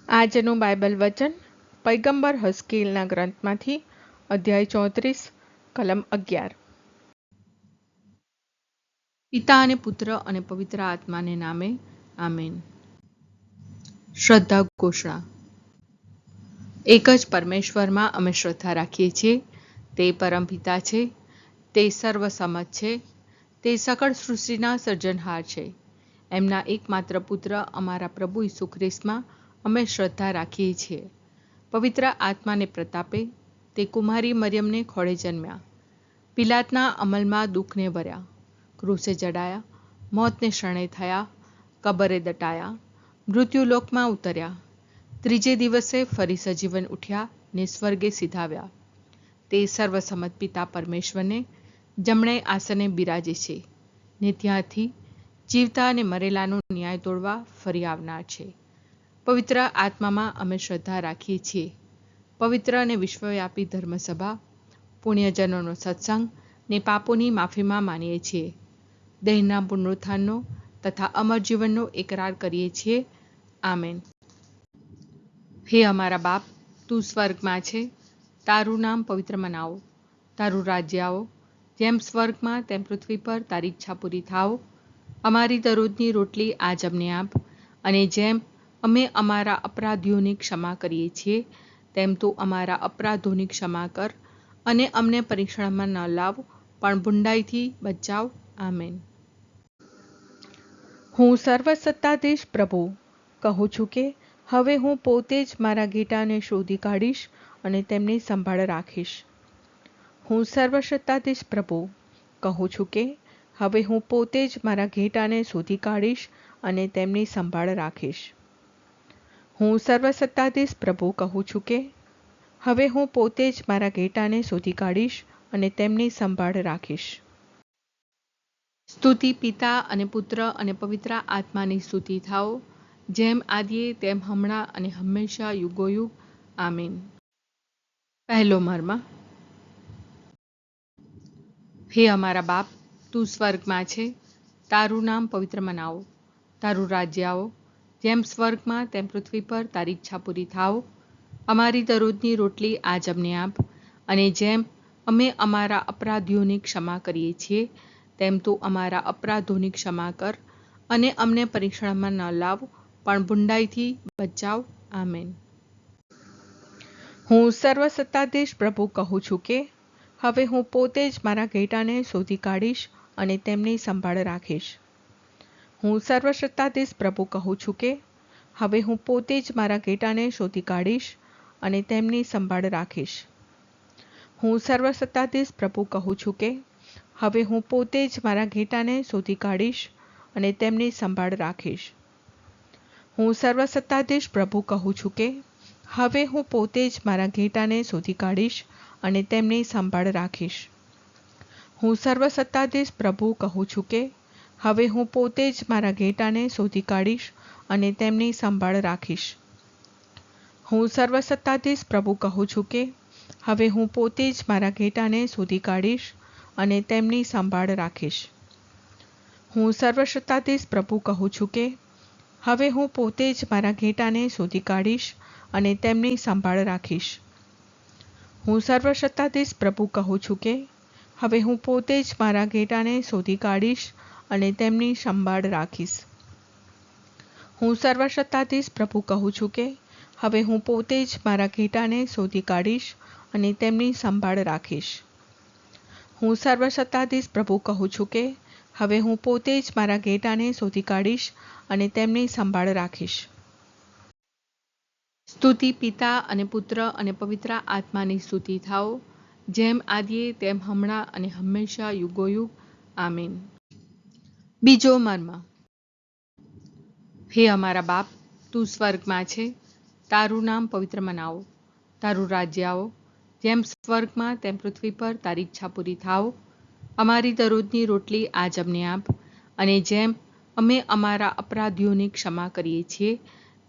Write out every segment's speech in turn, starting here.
આજનું બાઇબલ વચન પૈગંબર હસ્કીલના ગ્રંથમાંથી અધ્યાય 34 કલમ 11। પિતા અને પુત્ર અને પવિત્ર આત્માને નામે આમેન। શ્રદ્ધા ઘોષણા। એક જ પરમેશ્વરમાં અમે શ્રદ્ધા રાખીએ છીએ। તે પરમપિતા છે, તે સર્વસમત છે, તે સકળ સૃષ્ટિના સર્જનહાર છે। એમના એકમાત્ર પુત્ર અમારા પ્રભુ ઈસુ ખ્રિસ્તમાં અમે શ્રદ્ધા રાખીએ છીએ। પવિત્ર આત્માને પ્રતાપે તે કુમારી મરિયમને ખોળે જન્મ્યા, પિલાતના અમલમાં દુઃખને ભર્યા, ક્રૂસે જડાયા, મોતને શરણે થયા, કબરે દટાયા, મૃત્યુલોકમાં ઉતર્યા, ત્રીજે દિવસે ફરી સજીવન ઉઠ્યા ને સ્વર્ગે સિધાવ્યા। તે સર્વસમત પિતા પરમેશ્વરને જમણે આસને બિરાજે છે ને ત્યાંથી જીવતા અને મરેલાનો ન્યાય તોડવા ફરી આવનાર છે। પવિત્ર આત્મામાં અમે શ્રદ્ધા રાખીએ છીએ। પવિત્ર અને વિશ્વવ્યાપી ધર્મસભા, પુણ્યજનોનો સત્સંગ ને પાપોની માફીમાં માનીએ છીએ। દેહના પુનરુત્થાનનો તથા અમર જીવનનો એકરાર કરીએ છીએ। આમેન। હે અમારા બાપ, તું સ્વર્ગમાં છે, તારું નામ પવિત્ર મનાવો, તારું રાજ્ય આવો, જેમ સ્વર્ગમાં તેમ પૃથ્વી પર તારી ઈચ્છા પૂરી થાવ। અમારી દરરોજની રોટલી આજ અમને આપ, અને જેમ અમે અમારા અપરાધીઓની ક્ષમા કરીએ છીએ તેમ તું અમારા અપરાધોની ક્ષમા કર, અને અમને પરીક્ષણમાં ન લાવ પણ બુંડાઈથી બચાવ। આમેન। હું સર્વસત્તાધીશ પ્રભુ કહું છું કે હવે હું પોતે જ મારા ઘેટાને શોધી કાઢીશ અને તેમની સંભાળ રાખીશ। હું સર્વસત્તાધીશ પ્રભુ કહું છું કે હવે હું પોતે જ મારા ઘેટાને શોધી કાઢીશ અને તેમની સંભાળ રાખીશ। હું સર્વસત્તાધીશ પ્રભુ કહું છું કે હવે હું પોતે જ મારા ઘેટાને શોધી કાઢીશ અને તેમની સંભાળ રાખીશ। સ્તુતિ પિતા અને પુત્ર અને પવિત્ર આત્માની સ્તુતિ થાઓ, જેમ આદિએ તેમ હમણાં અને હંમેશા યુગોયુગ। આમીન। પહેલો મર્મ। હે અમારા બાપ, તું સ્વર્ગમાં છે, તારું નામ પવિત્ર મનાવો, તારું રાજ્ય આવો, જેમ સ્વર્ગમાં તેમ પૃથ્વી પર તારી ઈચ્છા પૂરી થાવ। અમારી દરરોજની રોટલી આજ અમને આપ, અને જેમ અમે અમારા અપરાધીઓની ક્ષમા કરીએ છીએ તેમ તું અમારા અપરાધોની ક્ષમા કર, અને અમને પરીક્ષણમાં ન લાવ પણ બુંડાઈથી બચાવ। આમેન। હું સર્વસત્તાધીશ પ્રભુ કહું છું કે હવે હું પોતે જ મારા ઘેટાને શોધી કાઢીશ અને તેમની સંભાળ રાખીશ। હું સર્વસત્તાધીશ પ્રભુ કહું છું કે હવે હું પોતે જ મારા ઘેટાને શોધી કાઢીશ અને તેમની સંભાળ રાખીશ। હું સર્વસત્તાધીશ પ્રભુ કહું છું કે હવે હું પોતે જ મારા ઘેટાને શોધી કાઢીશ અને તેમની સંભાળ રાખીશ। હું સર્વસત્તાધીશ પ્રભુ કહું છું કે હવે હું પોતે જ મારા ઘેટાને શોધી કાઢીશ અને તેમની સંભાળ રાખીશ। હું સર્વસત્તાધીશ પ્રભુ કહું છું કે હવે હું પોતે જ મારા ઘેટાને શોધી કાઢીશ અને તેમની સંભાળ રાખીશ। હું સર્વસત્તાધીશ પ્રભુ કહું છું કે હવે હું પોતે જ મારા ઘેટાને શોધી કાઢીશ અને તેમની સંભાળ રાખીશ। હું સર્વસત્તાધીશ પ્રભુ કહું છું કે હવે હું પોતે જ મારા ઘેટાને શોધી કાઢીશ અને તેમની સંભાળ રાખીશ। હું સર્વસત્તાધીશ પ્રભુ કહું છું કે હવે હું પોતે જ મારા ઘેટાને શોધી કાઢીશ અને તેમની સંભાળ રાખીશ। હું સર્વસત્તાધીશ પ્રભુ કહું છું કે હવે હું પોતે જ મારા ઘેટાને શોધી કાઢીશ અને તેમની સંભાળ રાખીશ। હું સર્વસત્તાધીશ પ્રભુ કહું છું કે હવે હું પોતે જ મારા ઘેટાને શોધી કાઢીશ અને તેમની સંભાળ રાખીશ। સ્તુતિ પિતા અને પુત્ર અને પવિત્ર આત્માની સ્તુતિ થાઓ, જેમ આદિએ તેમ હમણાં અને હંમેશા યુગોયુગ। આમીન। બીજો મર્મ। હે અમારા બાપ, તું સ્વર્ગમાં છે, તારું નામ પવિત્ર મનાવો, તારું રાજ્ય આવો, જેમ સ્વર્ગમાં તેમ પૃથ્વી પર તારી ઈચ્છા પૂરી થાવ। અમારી દરરોજની રોટલી આજ અમને આપ, અને જેમ અમે અમારા અપરાધીઓની ક્ષમા કરીએ છીએ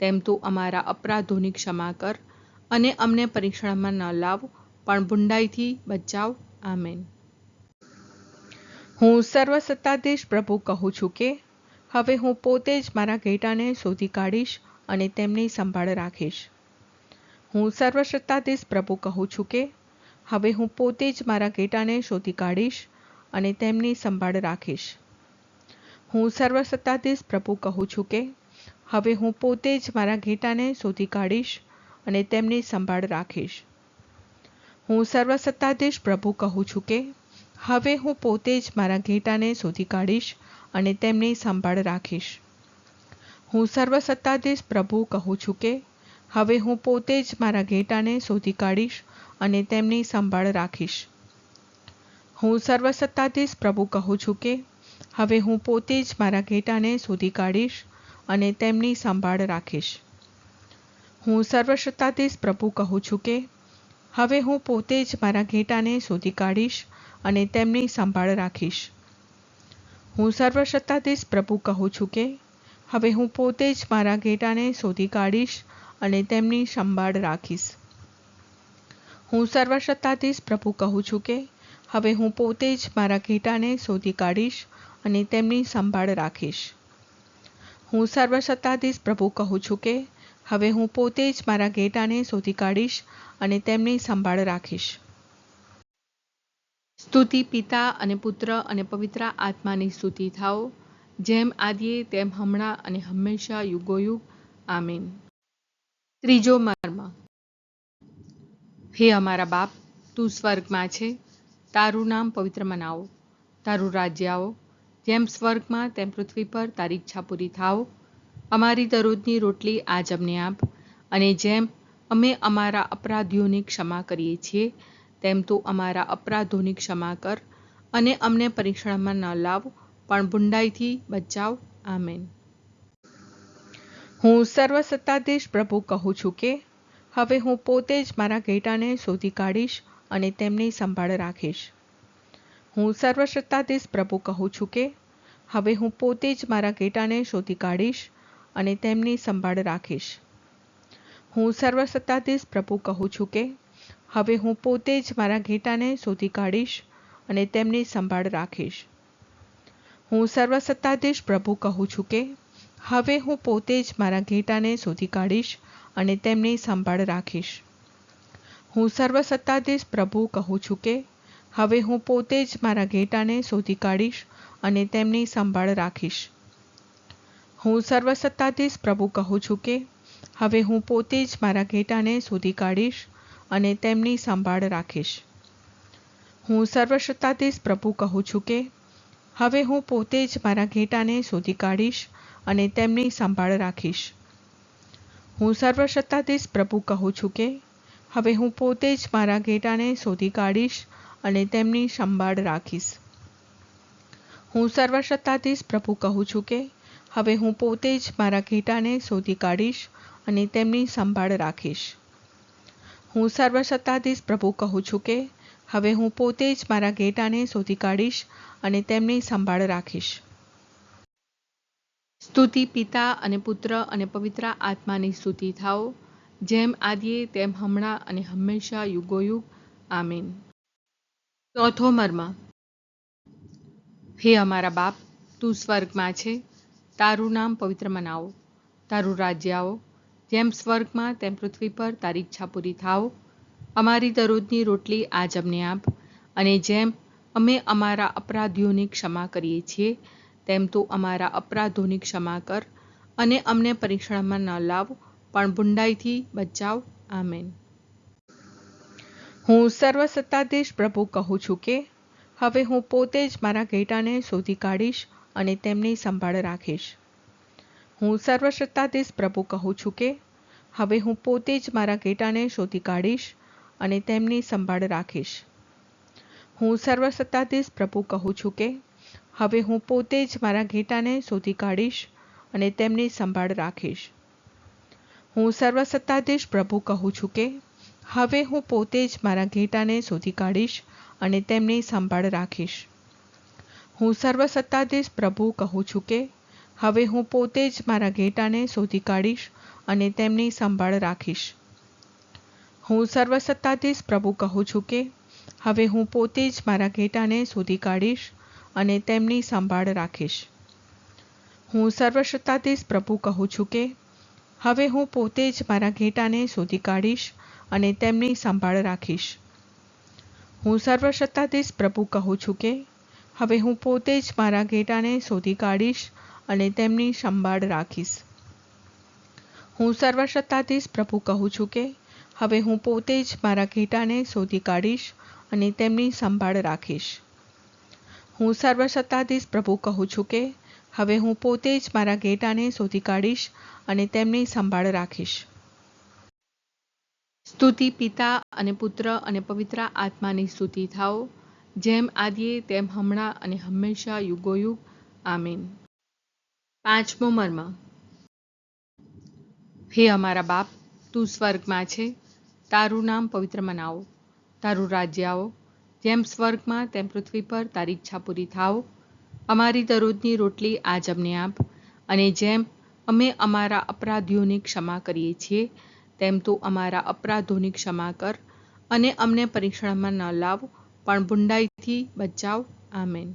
તેમ તું અમારા અપરાધોની ક્ષમા કર, અને અમને પરીક્ષણમાં ન લાવ પણ બુંડાઈથી બચાવ। આમેન। હું સર્વસત્તાધીશ પ્રભુ કહું છું કે હવે હું પોતે જ મારા ઘેટાને શોધી કાઢીશ અને તેમની સંભાળ રાખીશ. હું સર્વસત્તાધીશ પ્રભુ કહું છું કે હવે હું પોતે જ મારા ઘેટાને શોધી કાઢીશ અને તેમની સંભાળ રાખીશ. હું સર્વસત્તાધીશ પ્રભુ કહું છું કે હવે હું પોતે જ મારા ઘેટાને શોધી કાઢીશ અને તેમની સંભાળ રાખીશ. હું સર્વસત્તાધીશ પ્રભુ કહું છું કે હવે હું પોતે જ મારા ઘેટાને શોધી કાઢીશ અને તેમની સંભાળ રાખીશ. હું સર્વસત્તાધીશ પ્રભુ કહું છું કે હવે હું પોતે જ મારા ઘેટાને શોધી કાઢીશ અને તેમની સંભાળ રાખીશ. હું સર્વસત્તાધીશ પ્રભુ કહું છું કે હવે હું પોતે જ મારા ઘેટાને શોધી કાઢીશ અને તેમની સંભાળ રાખીશ. હું સર્વસત્તાધીશ પ્રભુ કહું છું કે હવે હું પોતે જ મારા ઘેટાને શોધી કાઢીશ અને તેમની સંભાળ રાખીશ. હું સર્વસત્તાધીશ પ્રભુ કહું છું કે હવે હું પોતે જ મારા ઘેટાને શોધી કાઢીશ અને તેમની સંભાળ રાખીશ. હું સર્વસત્તાધીશ પ્રભુ કહું છું કે હવે હું પોતે જ મારા ઘેટાને શોધી કાઢીશ અને તેમની સંભાળ રાખીશ. હું સર્વસત્તાધીશ પ્રભુ કહું છું કે હવે હું પોતે જ મારા ઘેટાને શોધી કાઢીશ અને તેમની સંભાળ રાખીશ. સ્તુતિ પિતા અને પુત્ર અને પવિત્ર આત્માની સ્તુતિ થાઓ, જેમ આદિએ તેમ હમણાં અને હંમેશા યુગોયુગ. આમીન. ત્રીજો મર્મ. હે અમારા બાપ, તું સ્વર્ગમાં છે, તારું નામ પવિત્ર મનાવો, તારું રાજ્ય આવો, જેમ સ્વર્ગમાં તેમ પૃથ્વી પર તારી ઈચ્છા પૂરી થાવ. અમારી દરરોજની રોટલી આજ અમને આપ, અને જેમ અમે અમારા અપરાધીઓની ક્ષમા કરીએ છીએ તેમ તું અમારા અપરાધોની ક્ષમા કર, અને અમને પરીક્ષણમાં ન લાવ પણ બુંડાઈથી બચાવ. આમેન. હું સર્વસત્તાધીશ પ્રભુ કહું છું કે હવે હું પોતે જ મારા ઘેટાને શોધી કાઢીશ અને તેમની સંભાળ રાખીશ. હું સર્વસત્તાધીશ પ્રભુ કહું છું કે હવે હું પોતે જ મારા ઘેટાને શોધી કાઢીશ અને તેમની સંભાળ રાખીશ. હું સર્વસત્તાધીશ પ્રભુ કહું છું કે હવે હું પોતે જ મારા ઘેટાને શોધી કાઢીશ અને તેમની સંભાળ રાખીશ. હું સર્વસત્તાધીશ પ્રભુ કહું છું કે હવે હું પોતે જ મારા ઘેટાને શોધી કાઢીશ અને તેમની સંભાળ રાખીશ. હું સર્વસત્તાધીશ પ્રભુ કહું છું કે હવે હું પોતે જ મારા ઘેટાને શોધી કાઢીશ અને તેમની સંભાળ રાખીશ. હું સર્વસત્તાધીશ પ્રભુ કહું છું કે હવે હું પોતે જ મારા ઘેટાને શોધી કાઢીશ અને તેમની સંભાળ રાખીશ. હું સર્વસત્તાધીશ પ્રભુ કહું છું કે હવે હું પોતે જ મારા ઘેટાને શોધી કાઢીશ અને તેમની સંભાળ રાખીશ. હું સર્વસત્તાધીશ પ્રભુ કહું છું કે હવે હું પોતે જ મારા ઘેટાને શોધી કાઢીશ અને તેમની સંભાળ રાખીશ. હું સર્વસત્તાધીશ પ્રભુ કહું છું કે હવે હું પોતે જ મારા ઘેટાને શોધી કાઢીશ અને તેમની સંભાળ રાખીશ. હું સર્વસત્તાધીશ પ્રભુ કહું છું કે હવે હું પોતે જ મારા ઘેટાને શોધી કાઢીશ અને તેમની સંભાળ રાખીશ. સ્તુતિ પિતા અને પુત્ર અને પવિત્ર આત્માની સ્તુતિ થાઓ, જેમ આદિએ તેમ હમણાં અને હંમેશા યુગોયુગ. આમીન. ચોથો મર્મ. હે અમારા બાપ, તું સ્વર્ગમાં છે, તારું નામ પવિત્ર મનાવો, તારું રાજ્ય આવો, જેમ સ્વર્ગમાં તેમ પૃથ્વી પર તારી ઈચ્છા પૂરી થાવ. અમારી દરરોજની રોટલી આજ અમને આપ, અને જેમ અમે અમારા અપરાધીઓની ક્ષમા કરીએ છીએ તેમ તું અમારા અપરાધોની ક્ષમા કર, અને અમને પરીક્ષણમાં ન લાવ પણ બુંડાઈથી બચાવ. આમેન. હું સર્વસત્તાધીશ પ્રભુ કહું છું કે હવે હું પોતે જ મારા ઘેટાને શોધી કાઢીશ અને તેમની સંભાળ રાખીશ. હું સર્વસત્તાધીશ પ્રભુ કહું છું કે હવે હું પોતે જ મારા ઘેટાને શોધી કાઢીશ અને તેમની સંભાળ રાખીશ. હું સર્વસત્તાધીશ પ્રભુ કહું છું કે હવે હું પોતે જ મારા ઘેટાને શોધી કાઢીશ અને તેમની સંભાળ રાખીશ. હું સર્વસત્તાધીશ પ્રભુ કહું છું કે હવે હું પોતે જ મારા ઘેટાને શોધી કાઢીશ અને તેમની સંભાળ રાખીશ. હું સર્વસત્તાધીશ પ્રભુ કહું છું કે હવે હું પોતે જ મારા ઘેટાને શોધી કાઢીશ અને તેમની સંભાળ રાખીશ. હું સર્વસત્તાધીશ પ્રભુ કહું છું કે હવે હું પોતે જ મારા ઘેટાને શોધી કાઢીશ અને તેમની સંભાળ રાખીશ. હું સર્વસત્તાધીશ પ્રભુ કહું છું કે હવે હું પોતે જ મારા ઘેટાને શોધી કાઢીશ અને તેમની સંભાળ રાખીશ. હું સર્વસત્તાધીશ પ્રભુ કહું છું કે હવે હું પોતે જ મારા ઘેટાને શોધી કાઢીશ અને તેમની સંભાળ રાખીશ. હું સર્વસત્તાધીશ પ્રભુ કહું છું કે હવે હું પોતે જ મારા ઘેટાને શોધી કાઢીશ અને તેમની સંભાળ રાખીશ. હું સર્વસત્તાધીશ પ્રભુ કહું છું કે હવે હું પોતે જ મારા ઘેટાને શોધી કાઢીશ અને તેમની સંભાળ રાખીશ. સ્તુતિ પિતા અને પુત્ર અને પવિત્ર આત્માની સ્તુતિ થાઓ, જેમ આદિએ તેમ હમણાં અને હંમેશા યુગોયુગ. આમીન. પાંચમો મર્મ. હે અમારા બાપ, તું સ્વર્ગમાં છે, તારું નામ પવિત્ર મનાવો, તારું રાજ્ય આવો, જેમ સ્વર્ગમાં તેમ પૃથ્વી પર તારી ઈચ્છા પૂરી થાઓ. અમારી દરરોજની રોટલી આજ અમને આપ, અને જેમ અમે અમારા અપરાધીઓની ક્ષમા કરીએ છીએ તેમ તું અમારા અપરાધોની ક્ષમા કર, અને અમને પરીક્ષણમાં ન લાવ પણ બુંડાઈથી બચાવ. આમેન.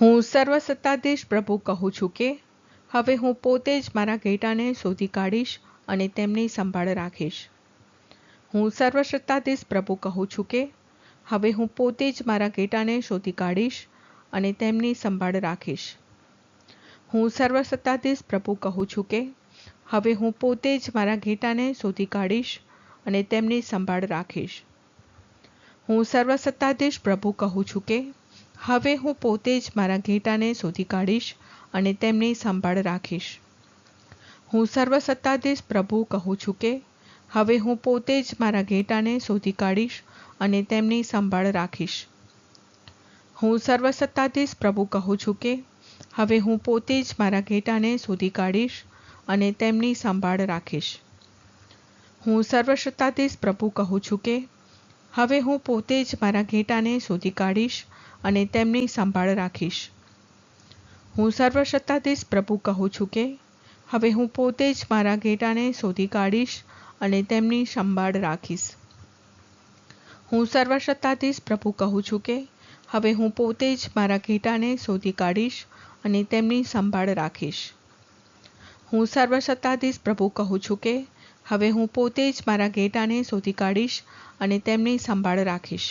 હું સર્વસત્તાધીશ પ્રભુ કહું છું કે હવે હું પોતે જ મારા ઘેટાને શોધી કાઢીશ અને તેમની સંભાળ રાખીશ. હું સર્વસત્તાધીશ પ્રભુ કહું છું કે હવે હું પોતે જ મારા ઘેટાને શોધી કાઢીશ અને તેમની સંભાળ રાખીશ. હું સર્વસત્તાધીશ પ્રભુ કહું છું કે હવે હું પોતે જ મારા ઘેટાને શોધી કાઢીશ અને તેમની સંભાળ રાખીશ. હું સર્વસત્તાધીશ પ્રભુ કહું છું કે હવે હું પોતે જ મારા ઘેટાને શોધી કાઢીશ અને તેમની સંભાળ રાખીશ. હું સર્વસત્તાધીશ પ્રભુ કહું છું કે હવે હું પોતે જ મારા ઘેટાને શોધી કાઢીશ અને તેમની સંભાળ રાખીશ. હું સર્વસત્તાધીશ પ્રભુ કહું છું કે હવે હું પોતે જ મારા ઘેટાને શોધી કાઢીશ અને તેમની સંભાળ રાખીશ. હું સર્વસત્તાધીશ પ્રભુ કહું છું કે હવે હું પોતે જ મારા ઘેટાને શોધી કાઢીશ અને તેમની સંભાળ રાખીશ. હું સર્વસત્તાધીશ પ્રભુ કહું છું કે હવે હું પોતે જ મારા ઘેટાને શોધી કાઢીશ અને તેમની સંભાળ રાખીશ. હું સર્વસત્તાધીશ પ્રભુ કહું છું કે હવે હું પોતે જ મારા ઘેટાને શોધી કાઢીશ અને તેમની સંભાળ રાખીશ. હું સર્વસત્તાધીશ પ્રભુ કહું છું કે હવે હું પોતે જ મારા ઘેટાને શોધી કાઢીશ અને તેમની સંભાળ રાખીશ.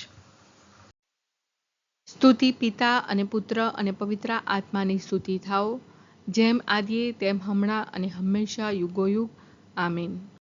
સ્તુતિ પિતા અને પુત્ર અને પવિત્ર આત્માની સ્તુતિ થાઓ, જેમ આદિએ તેમ હમણાં અને હંમેશા યુગોયુગ. આમીન.